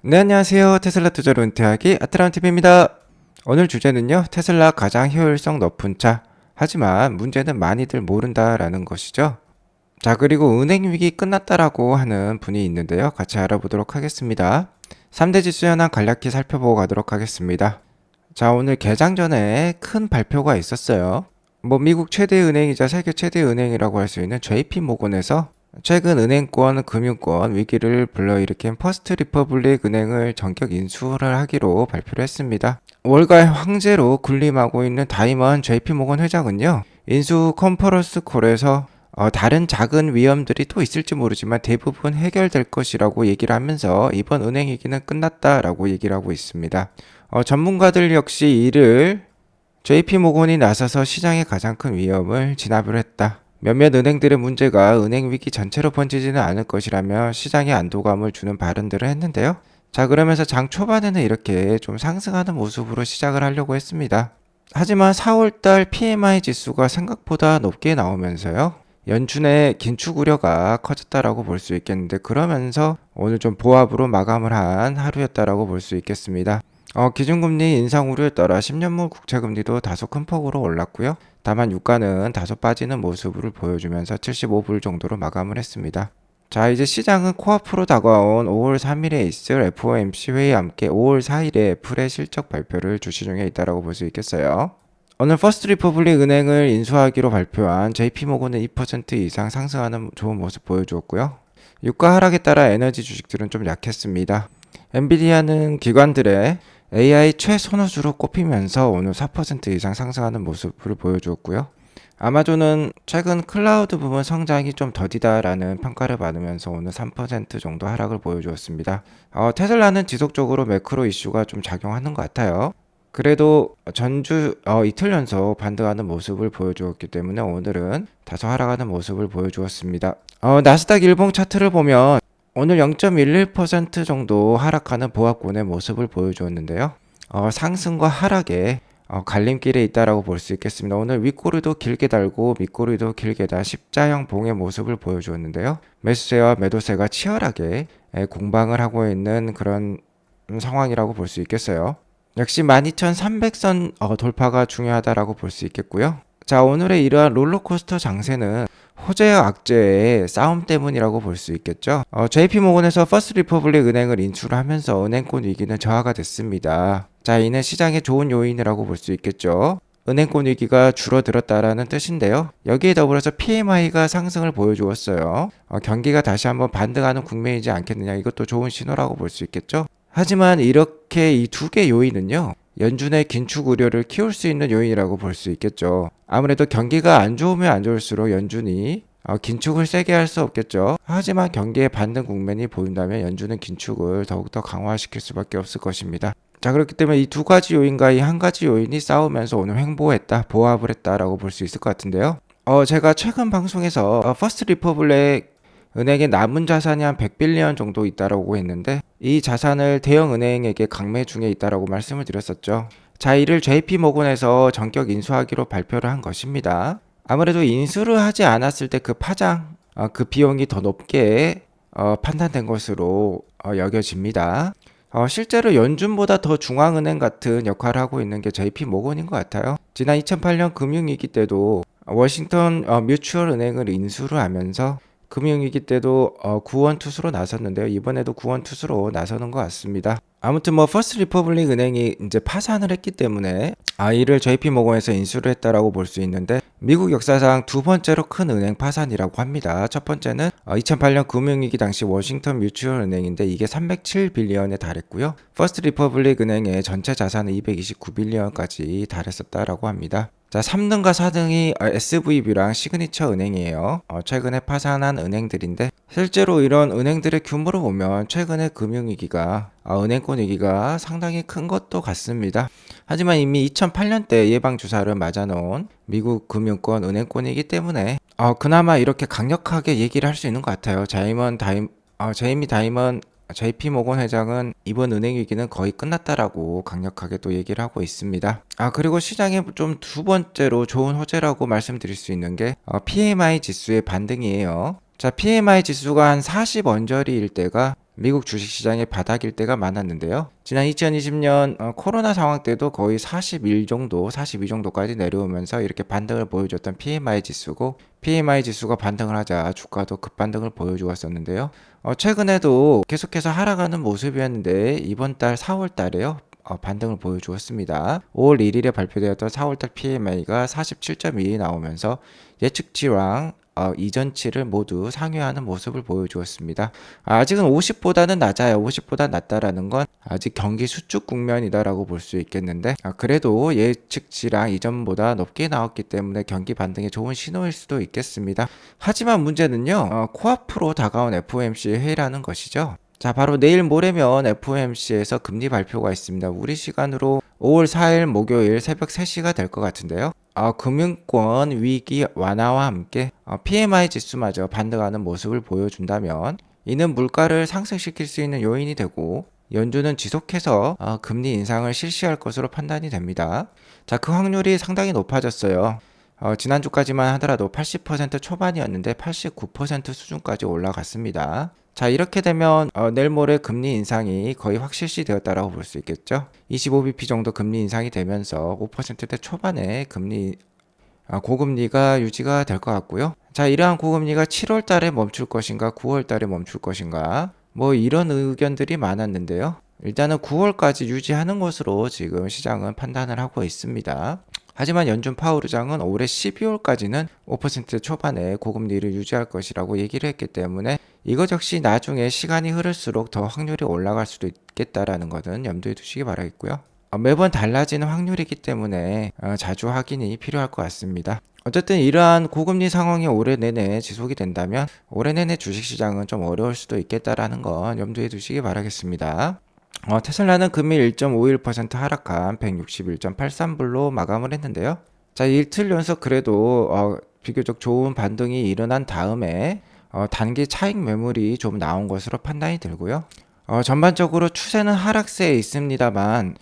네, 안녕하세요. 테슬라 투자로 은퇴하기 아트람TV입니다. 오늘 주제는요, 테슬라 가장 효율성 높은 차. 하지만 문제는 많이들 모른다라는 것이죠. 자, 그리고 은행 위기 끝났다라고 하는 분이 있는데요. 같이 알아보도록 하겠습니다. 3대 지수 현황 간략히 살펴보고 가도록 하겠습니다. 자, 오늘 개장 전에 큰 발표가 있었어요. 미국 최대 은행이자 세계 최대 은행이라고 할 수 있는 JP 모건에서 최근 은행권, 금융권 위기를 불러일으킨 퍼스트 리퍼블릭 은행을 전격 인수를 하기로 발표를 했습니다. 월가의 황제로 군림하고 있는 다이먼 JP 모건 회장은요, 인수 컨퍼런스 콜에서 다른 작은 위험들이 또 있을지 모르지만 대부분 해결될 것이라고 얘기를 하면서 이번 은행 위기는 끝났다라고 얘기를 하고 있습니다. 전문가들 역시 이를 JP 모건이 나서서 시장의 가장 큰 위험을 진압을 했다. 몇몇 은행들의 문제가 은행 위기 전체로 번지지는 않을 것이라며 시장에 안도감을 주는 발언들을 했는데요. 자, 그러면서 장 초반에는 이렇게 좀 상승하는 모습으로 시작을 하려고 했습니다. 하지만 4월달 PMI 지수가 생각보다 높게 나오면서요. 연준의 긴축 우려가 커졌다라고 볼 수 있겠는데, 그러면서 오늘 좀 보합으로 마감을 한 하루였다라고 볼 수 있겠습니다. 기준금리 인상 우려에 따라 10년물 국채금리도 다소 큰 폭으로 올랐고요. 다만 유가는 다소 빠지는 모습을 보여주면서 75불 정도로 마감을 했습니다. 자, 이제 시장은 코앞으로 다가온 5월 3일에 있을 FOMC 회의와 함께 5월 4일에 애플의 실적 발표를 주시 중에 있다고 볼 수 있겠어요. 오늘 퍼스트 리퍼블릭 은행을 인수하기로 발표한 JP모건은 2% 이상 상승하는 좋은 모습 보여주었고요. 유가 하락에 따라 에너지 주식들은 좀 약했습니다. 엔비디아는 기관들의 AI 최선호주로 꼽히면서 오늘 4% 이상 상승하는 모습을 보여주었고요. 아마존은 최근 클라우드 부분 성장이 좀 더디다라는 평가를 받으면서 오늘 3% 정도 하락을 보여주었습니다. 테슬라는 지속적으로 매크로 이슈가 좀 작용하는 것 같아요. 그래도 전주 이틀 연속 반등하는 모습을 보여주었기 때문에 오늘은 다소 하락하는 모습을 보여주었습니다. 나스닥 일봉 차트를 보면 오늘 0.11% 정도 하락하는 보합권의 모습을 보여주었는데요. 상승과 하락의 갈림길에 있다라고 볼 수 있겠습니다. 오늘 윗꼬리도 길게 달고 밑꼬리도 길게 달 십자형 봉의 모습을 보여주었는데요. 매수세와 매도세가 치열하게 공방을 하고 있는 그런 상황이라고 볼 수 있겠어요. 역시 12,300선 돌파가 중요하다라고 볼 수 있겠고요. 자, 오늘의 이러한 롤러코스터 장세는 호재와 악재의 싸움 때문이라고 볼 수 있겠죠. JP모건에서 퍼스트 리퍼블릭 은행을 인수를 하면서 은행권 위기는 저하가 됐습니다. 자, 이는 시장의 좋은 요인이라고 볼 수 있겠죠. 은행권 위기가 줄어들었다라는 뜻인데요. 여기에 더불어서 PMI가 상승을 보여주었어요. 경기가 다시 한번 반등하는 국면이지 않겠느냐, 이것도 좋은 신호라고 볼 수 있겠죠. 하지만 이렇게 이 두 개 요인은요, 연준의 긴축 우려를 키울 수 있는 요인이라고 볼 수 있겠죠. 아무래도 경기가 안 좋으면 안 좋을수록 연준이 긴축을 세게 할 수 없겠죠. 하지만 경기의 반등 국면이 보인다면 연준은 긴축을 더욱더 강화시킬 수밖에 없을 것입니다. 자, 그렇기 때문에 이 두 가지 요인과 이 한 가지 요인이 싸우면서 오늘 횡보했다, 보합을 했다라고 볼 수 있을 것 같은데요. 제가 최근 방송에서 퍼스트 리퍼블릭 은행에 남은 자산이 한 100빌리언 정도 있다라고 했는데, 이 자산을 대형 은행에게 강매 중에 있다라고 말씀을 드렸었죠. 자, 이를 JP모건에서 전격 인수하기로 발표를 한 것입니다. 아무래도 인수를 하지 않았을 때 그 파장, 그 비용이 더 높게 판단된 것으로 여겨집니다. 실제로 연준보다 더 중앙은행 같은 역할을 하고 있는 게 JP모건인 것 같아요. 지난 2008년 금융위기 때도 워싱턴 뮤추얼 은행을 인수를 하면서 금융위기 때도 구원투수로 나섰는데요. 이번에도 구원투수로 나서는 것 같습니다. 아무튼 퍼스트 리퍼블릭 은행이 이제 파산을 했기 때문에 이를 JP모건에서 인수를 했다라고 볼 수 있는데, 미국 역사상 두 번째로 큰 은행 파산이라고 합니다. 첫 번째는 2008년 금융위기 당시 워싱턴 뮤추얼 은행인데 이게 307빌리언에 달했고요. 퍼스트 리퍼블릭 은행의 전체 자산은 229빌리언까지 달했었다라고 합니다. 자, 3등과 4등이 SVB랑 시그니처 은행이에요. 최근에 파산한 은행들인데, 실제로 이런 은행들의 규모로 보면 최근에 금융위기가 은행권 위기가 상당히 큰 것도 같습니다. 하지만 이미 2008년때 예방주사를 맞아놓은 미국 금융권 은행권이기 때문에 그나마 이렇게 강력하게 얘기를 할 수 있는 것 같아요. 제이미 다이먼 JP모건 회장은 이번 은행 위기는 거의 끝났다라고 강력하게 또 얘기를 하고 있습니다. 그리고 시장에 좀 두 번째로 좋은 호재라고 말씀드릴 수 있는 게 PMI 지수의 반등이에요. 자, PMI 지수가 한 40 언저리일 때가 미국 주식시장의 바닥일 때가 많았는데요. 지난 2020년 코로나 상황 때도 거의 41 정도, 42 정도까지 내려오면서 이렇게 반등을 보여줬던 PMI 지수고, PMI 지수가 반등을 하자 주가도 급반등을 보여주었었는데요. 최근에도 계속해서 하락하는 모습이었는데 이번 달 4월 달에요. 반등을 보여주었습니다. 5월 1일에 발표되었던 4월달 PMI가 47.2에 나오면서 예측치랑 이전치를 모두 상회하는 모습을 보여주었습니다. 아직은 50보다는 낮아요. 50보다 낮다라는 건 아직 경기 수축 국면이다라고 볼 수 있겠는데, 그래도 예측치랑 이전보다 높게 나왔기 때문에 경기 반등에 좋은 신호일 수도 있겠습니다. 하지만 문제는요, 코앞으로 다가온 FOMC 회의라는 것이죠. 자, 바로 내일 모레면 FOMC에서 금리 발표가 있습니다. 우리 시간으로 5월 4일 목요일 새벽 3시가 될 것 같은데요. 금융권 위기 완화와 함께 PMI 지수마저 반등하는 모습을 보여준다면 이는 물가를 상승시킬 수 있는 요인이 되고, 연준은 지속해서 금리 인상을 실시할 것으로 판단이 됩니다. 자, 그 확률이 상당히 높아졌어요. 지난주까지만 하더라도 80% 초반이었는데 89% 수준까지 올라갔습니다. 자, 이렇게 되면 내일 모레 금리 인상이 거의 확실시 되었다라고 볼 수 있겠죠. 25bp 정도 금리 인상이 되면서 5%대 초반에 고금리가 유지가 될 것 같고요. 자, 이러한 고금리가 7월 달에 멈출 것인가 9월 달에 멈출 것인가 뭐 이런 의견들이 많았는데요. 일단은 9월까지 유지하는 것으로 지금 시장은 판단을 하고 있습니다. 하지만 연준 파월 의장은 올해 12월까지는 5% 초반에 고금리를 유지할 것이라고 얘기를 했기 때문에 이것 역시 나중에 시간이 흐를수록 더 확률이 올라갈 수도 있겠다라는 것은 염두에 두시기 바라겠고요. 매번 달라지는 확률이기 때문에 자주 확인이 필요할 것 같습니다. 어쨌든 이러한 고금리 상황이 올해 내내 지속이 된다면 올해 내내 주식시장은 좀 어려울 수도 있겠다라는 건 염두에 두시기 바라겠습니다. 테슬라는 금일 1.51% 하락한 161.83불로 마감을 했는데요. 자, 이틀 연속 그래도 비교적 좋은 반등이 일어난 다음에 단기 차익 매물이 좀 나온 것으로 판단이 들고요. 전반적으로 추세는 하락세에 있습니다만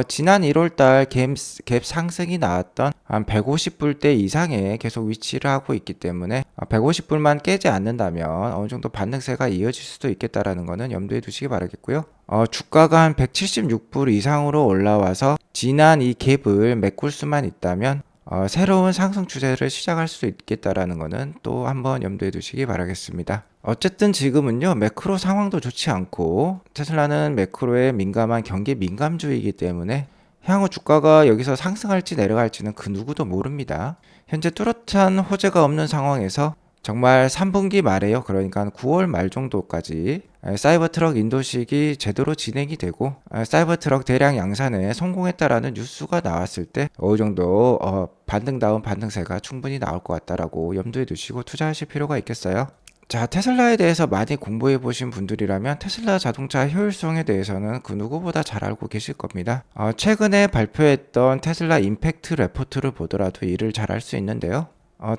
지난 1월달 갭 상승이 나왔던 한 150불대 이상에 계속 위치를 하고 있기 때문에 150불만 깨지 않는다면 어느 정도 반등세가 이어질 수도 있겠다라는 것은 염두에 두시기 바라겠고요. 주가가 한 176불 이상으로 올라와서 지난 이 갭을 메꿀 수만 있다면 새로운 상승 추세를 시작할 수 있겠다라는 것은 또 한번 염두에 두시기 바라겠습니다. 어쨌든 지금은요, 매크로 상황도 좋지 않고 테슬라는 매크로에 민감한 경기 민감주의이기 때문에 향후 주가가 여기서 상승할지 내려갈지는 그 누구도 모릅니다. 현재 뚜렷한 호재가 없는 상황에서 정말 3분기 말에요. 그러니까 9월 말 정도까지 사이버트럭 인도식이 제대로 진행이 되고 사이버트럭 대량 양산에 성공했다라는 뉴스가 나왔을 때 어느 정도 반등다운 반등세가 충분히 나올 것 같다라고 염두에 두시고 투자하실 필요가 있겠어요. 자, 테슬라에 대해서 많이 공부해 보신 분들이라면 테슬라 자동차 효율성에 대해서는 그 누구보다 잘 알고 계실 겁니다. 최근에 발표했던 테슬라 임팩트 레포트를 보더라도 이를 잘 알 수 있는데요.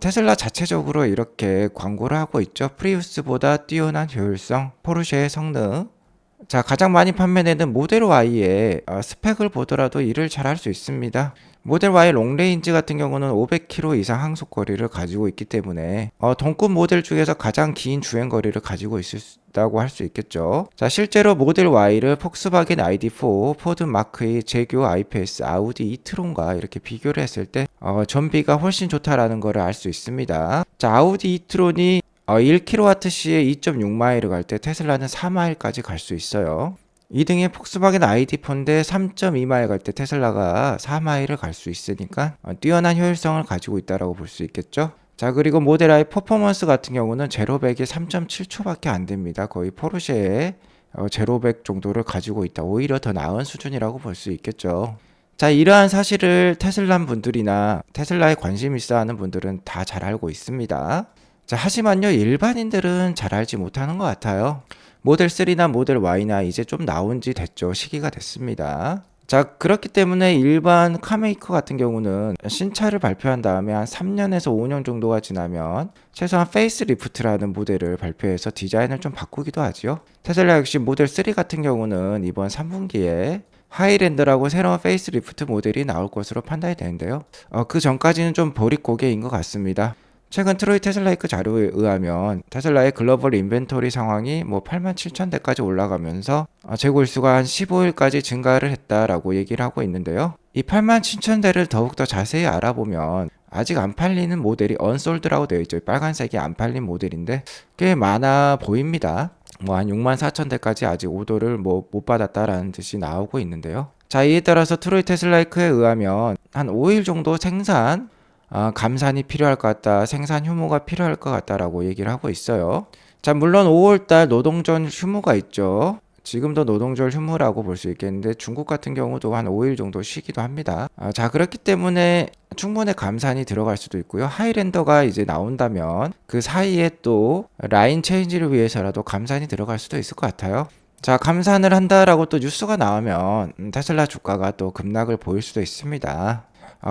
테슬라 자체적으로 이렇게 광고를 하고 있죠. 프리우스보다 뛰어난 효율성, 포르쉐의 성능. 자, 가장 많이 판매되는 모델 Y의 스펙을 보더라도 이를 잘 알 수 있습니다. 모델 Y 롱레인지 같은 경우는 500km 이상 항속거리를 가지고 있기 때문에 동급 모델 중에서 가장 긴 주행거리를 가지고 있다고 할 수 있겠죠. 자, 실제로 모델 Y를 폭스바겐 ID4, 포드 마크2, 제규어 I-PACE, 아우디 e-tron과 이렇게 비교를 했을 때 전비가 훨씬 좋다라는 것을 알 수 있습니다. 자, 아우디 e-tron이 1kWh에 2.6마일을 갈 때 테슬라는 4마일까지 갈 수 있어요. 2등의 폭스바겐 ID4인데 3.2마일 갈 때 테슬라가 4마일을 갈 수 있으니까 뛰어난 효율성을 가지고 있다고 볼 수 있겠죠. 자, 그리고 모델 Y 퍼포먼스 같은 경우는 제로백이 3.7초밖에 안 됩니다. 거의 포르쉐의 제로백 정도를 가지고 있다. 오히려 더 나은 수준이라고 볼 수 있겠죠. 자, 이러한 사실을 테슬라 분들이나 테슬라에 관심 있어 하는 분들은 다 잘 알고 있습니다. 자, 하지만요, 일반인들은 잘 알지 못하는 것 같아요. 모델 3나 모델 Y나 이제 좀 나온 지 됐죠. 시기가 됐습니다. 자, 그렇기 때문에 일반 카메이커 같은 경우는 신차를 발표한 다음에 한 3년에서 5년 정도가 지나면 최소한 페이스리프트라는 모델을 발표해서 디자인을 좀 바꾸기도 하지요. 테슬라 역시 모델 3 같은 경우는 이번 3분기에 하이랜드라고 새로운 페이스리프트 모델이 나올 것으로 판단이 되는데요. 그 전까지는 좀 보릿고개인 것 같습니다. 최근 트로이 테슬라이크 자료에 의하면 테슬라의 글로벌 인벤토리 상황이 뭐 87,000대까지 올라가면서 재고일수가 한 15일까지 증가를 했다라고 얘기를 하고 있는데요. 이 87,000대를 더욱더 자세히 알아보면 아직 안 팔리는 모델이 언솔드라고 되어 있죠. 빨간색이 안 팔린 모델인데 꽤 많아 보입니다. 뭐 한 64,000대까지 아직 오더를 뭐 못 받았다라는 뜻이 나오고 있는데요. 자, 이에 따라서 트로이 테슬라이크에 의하면 한 5일 정도 감산이 필요할 것 같다, 생산 휴무가 필요할 것 같다라고 얘기를 하고 있어요. 자, 물론 5월달 노동절 휴무가 있죠. 지금도 노동절 휴무라고 볼 수 있겠는데 중국 같은 경우도 한 5일 정도 쉬기도 합니다. 자, 그렇기 때문에 충분히 감산이 들어갈 수도 있고요. 하이랜더가 이제 나온다면 그 사이에 또 라인 체인지를 위해서라도 감산이 들어갈 수도 있을 것 같아요. 자, 감산을 한다라고 또 뉴스가 나오면 테슬라 주가가 또 급락을 보일 수도 있습니다.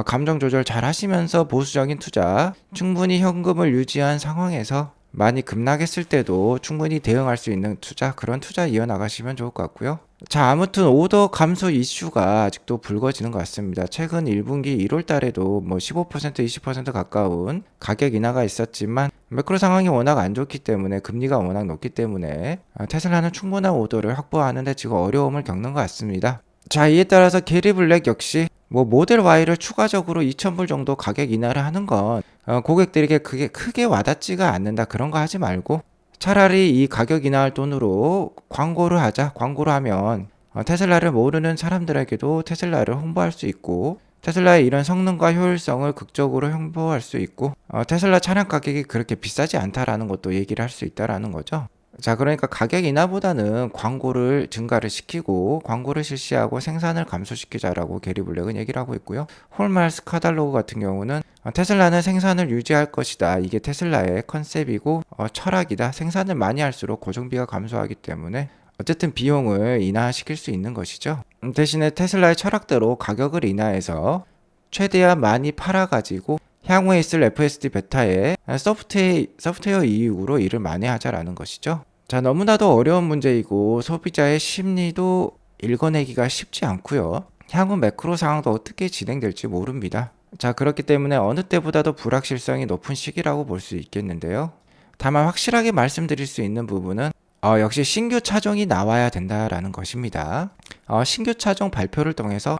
감정 조절 잘 하시면서 보수적인 투자, 충분히 현금을 유지한 상황에서 많이 급락했을 때도 충분히 대응할 수 있는 투자, 그런 투자 이어나가시면 좋을 것 같고요. 자, 아무튼 오더 감소 이슈가 아직도 불거지는 것 같습니다. 최근 1분기 1월 달에도 뭐 15%, 20% 가까운 가격 인하가 있었지만 매크로 상황이 워낙 안 좋기 때문에, 금리가 워낙 높기 때문에 테슬라는 충분한 오더를 확보하는 데 지금 어려움을 겪는 것 같습니다. 자, 이에 따라서 게리 블랙 역시 뭐 모델 Y를 추가적으로 2,000불 정도 가격 인하를 하는 건 고객들에게 그게 크게 와닿지가 않는다, 그런 거 하지 말고 차라리 이 가격 인하할 돈으로 광고를 하자. 광고를 하면 테슬라를 모르는 사람들에게도 테슬라를 홍보할 수 있고, 테슬라의 이런 성능과 효율성을 극적으로 홍보할 수 있고, 테슬라 차량 가격이 그렇게 비싸지 않다라는 것도 얘기를 할 수 있다라는 거죠. 자, 그러니까 가격 인하보다는 광고를 증가를 시키고 광고를 실시하고 생산을 감소시키자라고 게리 블랙은 얘기를 하고 있고요. 홀마일스 카달로그 같은 경우는 테슬라는 생산을 유지할 것이다, 이게 테슬라의 컨셉이고 철학이다. 생산을 많이 할수록 고정비가 감소하기 때문에 어쨌든 비용을 인하시킬 수 있는 것이죠. 대신에 테슬라의 철학대로 가격을 인하해서 최대한 많이 팔아가지고 향후에 있을 FSD 베타에 소프트웨어 이익으로 일을 많이 하자라는 것이죠. 자, 너무나도 어려운 문제이고 소비자의 심리도 읽어내기가 쉽지 않고요. 향후 매크로 상황도 어떻게 진행될지 모릅니다. 자, 그렇기 때문에 어느 때보다도 불확실성이 높은 시기라고 볼 수 있겠는데요. 다만 확실하게 말씀드릴 수 있는 부분은 역시 신규 차종이 나와야 된다라는 것입니다. 신규 차종 발표를 통해서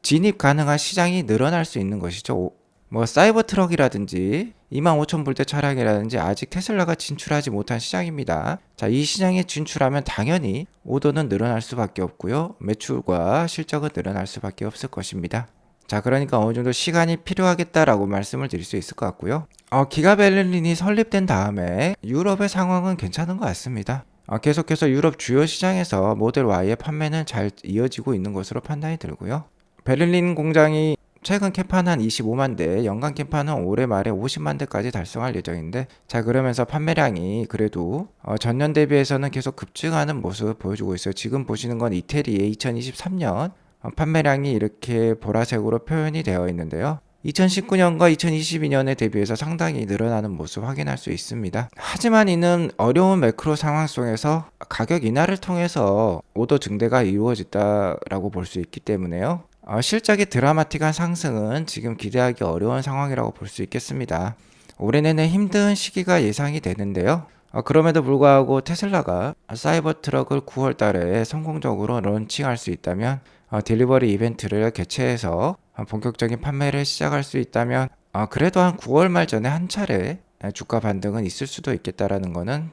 진입 가능한 시장이 늘어날 수 있는 것이죠. 뭐 사이버 트럭이라든지 25,000불대 차량이라든지 아직 테슬라가 진출하지 못한 시장입니다. 자, 이 시장에 진출하면 당연히 오더는 늘어날 수밖에 없고요. 매출과 실적은 늘어날 수밖에 없을 것입니다. 자, 그러니까 어느 정도 시간이 필요하겠다라고 말씀을 드릴 수 있을 것 같고요. 기가 베를린이 설립된 다음에 유럽의 상황은 괜찮은 것 같습니다. 계속해서 유럽 주요 시장에서 모델 Y의 판매는 잘 이어지고 있는 것으로 판단이 들고요. 베를린 공장이 최근 캠판 한 25만 대, 연간 캠판은 올해 말에 50만 대까지 달성할 예정인데, 자, 그러면서 판매량이 그래도 전년 대비해서는 계속 급증하는 모습을 보여주고 있어요. 지금 보시는 건 이태리의 2023년 판매량이 이렇게 보라색으로 표현이 되어 있는데요. 2019년과 2022년에 대비해서 상당히 늘어나는 모습 확인할 수 있습니다. 하지만 이는 어려운 매크로 상황 속에서 가격 인하를 통해서 오더 증대가 이루어졌다라고 볼 수 있기 때문에요. 실적의 드라마틱한 상승은 지금 기대하기 어려운 상황이라고 볼 수 있겠습니다. 올해 내내 힘든 시기가 예상이 되는데요. 그럼에도 불구하고 테슬라가 사이버 트럭을 9월 달에 성공적으로 런칭할 수 있다면, 딜리버리 이벤트를 개최해서 본격적인 판매를 시작할 수 있다면, 그래도 한 9월 말 전에 한 차례 주가 반등은 있을 수도 있겠다라는 거는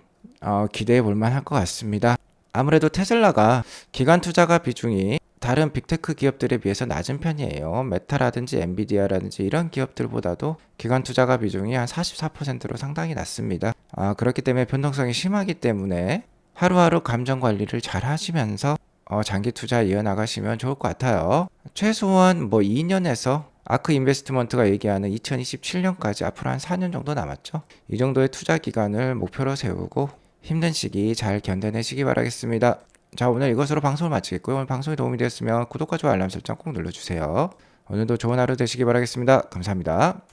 기대해 볼 만할 것 같습니다. 아무래도 테슬라가 기관 투자가 비중이 다른 빅테크 기업들에 비해서 낮은 편이에요. 메타라든지 엔비디아라든지 이런 기업들보다도 기관 투자가 비중이 한 44%로 상당히 낮습니다. 그렇기 때문에 변동성이 심하기 때문에 하루하루 감정 관리를 잘 하시면서 장기 투자 이어나가시면 좋을 것 같아요. 최소한 뭐 2년에서 아크 인베스트먼트가 얘기하는 2027년까지 앞으로 한 4년 정도 남았죠. 이 정도의 투자 기간을 목표로 세우고 힘든 시기 잘 견뎌내시기 바라겠습니다. 자, 오늘 이것으로 방송을 마치겠고요. 오늘 방송이 도움이 되었으면 구독과 좋아요 알람 설정 꼭 눌러주세요. 오늘도 좋은 하루 되시기 바라겠습니다. 감사합니다.